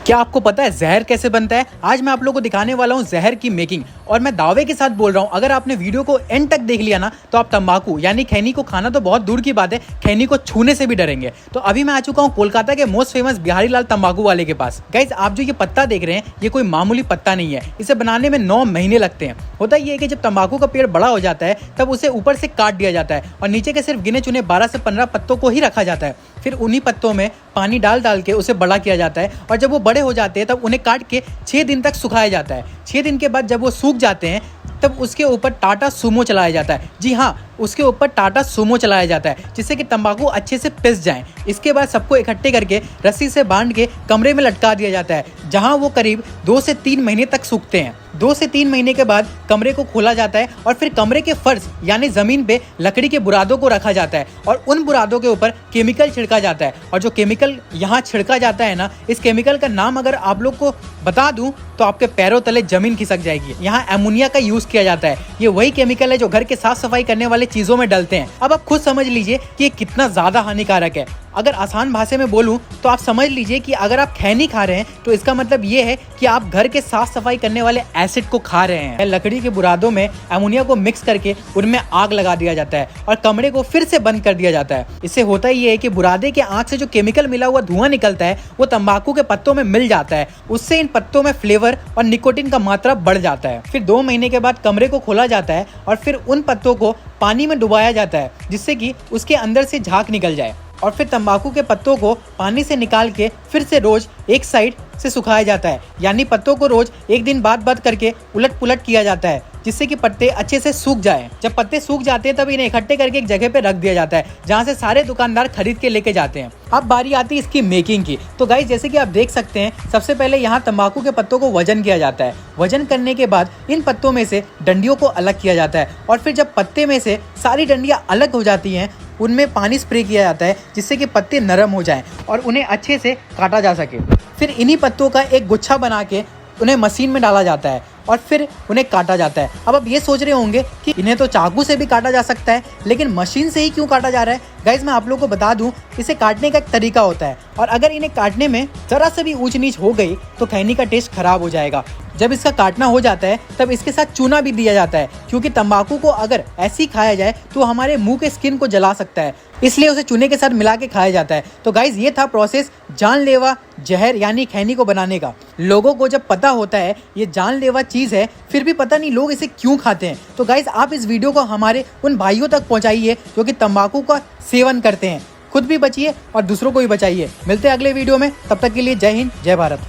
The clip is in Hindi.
क्या आपको पता है जहर कैसे बनता है? आज मैं आप लोगों को दिखाने वाला हूँ जहर की मेकिंग। और मैं दावे के साथ बोल रहा हूँ, अगर आपने वीडियो को एंड तक देख लिया ना तो आप तंबाकू यानी खैनी को खाना तो बहुत दूर की बात है, खैनी को छूने से भी डरेंगे। तो अभी मैं आ चुका हूँ कोलकाता के मोस्ट फेमस बिहारी लाल तंबाकू वाले के पास। गाइस, आप जो ये पत्ता देख रहे हैं ये कोई मामूली पत्ता नहीं है। इसे बनाने में 9 महीने लगते हैं। होता ये है कि जब तंबाकू का पेड़ बड़ा हो जाता है तब उसे ऊपर से काट दिया जाता है और नीचे के सिर्फ गिने चुने 12 से 15 पत्तों को ही रखा जाता है। फिर उन्हीं पत्तों में पानी डाल के उसे बड़ा किया जाता है और जब वो बड़े हो जाते हैं तब उन्हें काट के 6 दिन तक सुखाया जाता है। 6 दिन के बाद जब वो सूख जाते हैं तब उसके ऊपर टाटा सूमो चलाया जाता है। जी हाँ, उसके ऊपर टाटा सूमो चलाया जाता है जिससे कि तंबाकू अच्छे से पिस जाए। इसके बाद सबको इकट्ठे करके रस्सी से बांध के कमरे में लटका दिया जाता है, जहां वो करीब 2 से 3 महीने तक सूखते हैं। 2 से 3 महीने के बाद कमरे को खोला जाता है और फिर कमरे के फर्श यानी जमीन पे लकड़ी के बुरादों को रखा जाता है और उन बुरादों के ऊपर केमिकल छिड़का जाता है। और जो केमिकल यहाँ छिड़का जाता है ना, इस केमिकल का नाम अगर आप लोग को बता दूं तो आपके पैरों तले जमीन खिसक जाएगी। यहाँ एमोनिया का यूज किया जाता है। ये वही केमिकल है जो घर के साफ सफाई करने वाले चीजों में डलते हैं। अब आप खुद समझ लीजिए कि ये कितना ज्यादा हानिकारक है। अगर आसान भाषा में बोलूं तो आप समझ लीजिए कि अगर आप खैनी खा रहे हैं तो इसका मतलब ये है कि आप घर के साफ सफाई करने वाले एसिड को खा रहे हैं। लकड़ी के बुरादों में अमोनिया को मिक्स करके उनमें आग लगा दिया जाता है और कमरे को फिर से बंद कर दिया जाता है। इससे होता ये है कि बुरादे के आग से जो केमिकल मिला हुआ धुआं निकलता है वो तंबाकू के पत्तों में मिल जाता है। उससे इन पत्तों में फ्लेवर और निकोटिन का मात्रा बढ़ जाता है। फिर 2 महीने के बाद कमरे को खोला जाता है और फिर उन पत्तों को पानी में डुबाया जाता है जिससे कि उसके अंदर से झाग निकल जाए। और फिर तंबाकू के पत्तों को पानी से निकाल के फिर से रोज एक साइड से सुखाया जाता है, यानी पत्तों को रोज एक दिन बाद करके उलट पुलट किया जाता है जिससे कि पत्ते अच्छे से सूख जाएं। जब पत्ते सूख जाते हैं तब इन्हें इकट्ठे करके एक जगह पे रख दिया जाता है जहां से सारे दुकानदार खरीद के लेके जाते हैं। अब बारी आती है इसकी मेकिंग की। तो गाइस, जैसे कि आप देख सकते हैं, सबसे पहले यहाँ तंबाकू के पत्तों को वजन किया जाता है। वजन करने के बाद इन पत्तों में से डंडियों को अलग किया जाता है और फिर जब पत्ते में से सारी डंडियां अलग हो जाती हैं उनमें पानी स्प्रे किया जाता है जिससे कि पत्ते नरम हो जाएं और उन्हें अच्छे से काटा जा सके। फिर इन्हीं पत्तों का एक गुच्छा बना के उन्हें मशीन में डाला जाता है और फिर उन्हें काटा जाता है। अब आप ये सोच रहे होंगे कि इन्हें तो चाकू से भी काटा जा सकता है, लेकिन मशीन से ही क्यों काटा जा रहा है? गाइस, मैं आप लोगों को बता दूं, इसे काटने का एक तरीका होता है और अगर इन्हें काटने में जरा से भी ऊंच नीच हो गई तो खैनी का टेस्ट खराब हो जाएगा। जब इसका काटना हो जाता है तब इसके साथ चूना भी दिया जाता है, क्योंकि तंबाकू को अगर ऐसे ही खाया जाए तो हमारे मुंह के स्किन को जला सकता है, इसलिए उसे चूने के साथ मिला के खाया जाता है। तो गाइज, ये था प्रोसेस जानलेवा जहर यानी खैनी को बनाने का। लोगों को जब पता होता है ये जानलेवा चीज़ है फिर भी पता नहीं लोग इसे क्यों खाते हैं। तो गाइज, आप इस वीडियो को हमारे उन भाइयों तक पहुंचाइए जो कि तंबाकू का सेवन करते हैं। खुद भी बचिए और दूसरों को भी बचाइए। मिलते हैं अगले वीडियो में, तब तक के लिए जय हिंद, जय भारत।